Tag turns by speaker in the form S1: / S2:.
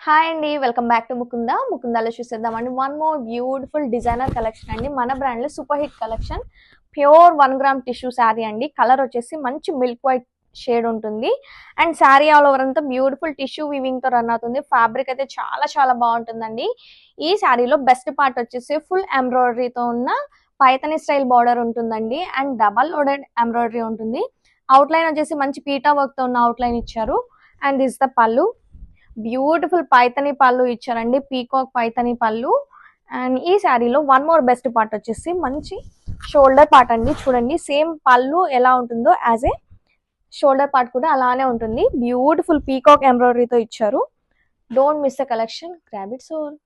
S1: Hi అండి, welcome back to ముకుందాలో చూసేద్దామండి. One more beautiful designer collection అండి. మన బ్రాండ్ లో super hit collection pure 1 gram tissue sari అండి. కలర్ వచ్చేసి మంచి మిల్క్ వైట్ షేడ్ ఉంటుంది. అండ్ శారీ ఆల్ ఓవర్ అంతా బ్యూటిఫుల్ టిష్యూ వీవింగ్ తో రన్ అవుతుంది. ఫ్యాబ్రిక్ అయితే చాలా చాలా బాగుంటుందండి. ఈ శారీలో బెస్ట్ పార్ట్ వచ్చేసి ఫుల్ ఎంబ్రాయిడరీతో ఉన్న పైతని స్టైల్ బార్డర్ ఉంటుందండి. అండ్ డబల్ లోడెడ్ ఎంబ్రాయిడరీ ఉంటుంది. అవుట్ లైన్ వచ్చేసి మంచి పీటా వర్క్ తో ఉన్న అవుట్ లైన్ ఇచ్చారు. అండ్ దిస్ ద పళ్ళు, బ్యూటిఫుల్ పైతని పళ్ళు ఇచ్చారండి, పీకాక్ పైతని పళ్ళు. అండ్ ఈ శారీలో వన్ మోర్ బెస్ట్ పార్ట్ వచ్చేసి మంచి షోల్డర్ పార్ట్ అండి. చూడండి, సేమ్ పళ్ళు ఎలా ఉంటుందో యాజ్ ఏ షోల్డర్ పార్ట్ కూడా అలానే ఉంటుంది. బ్యూటిఫుల్ పీకాక్ ఎంబ్రాయిడరీతో ఇచ్చారు. Don't miss the collection, grab it son.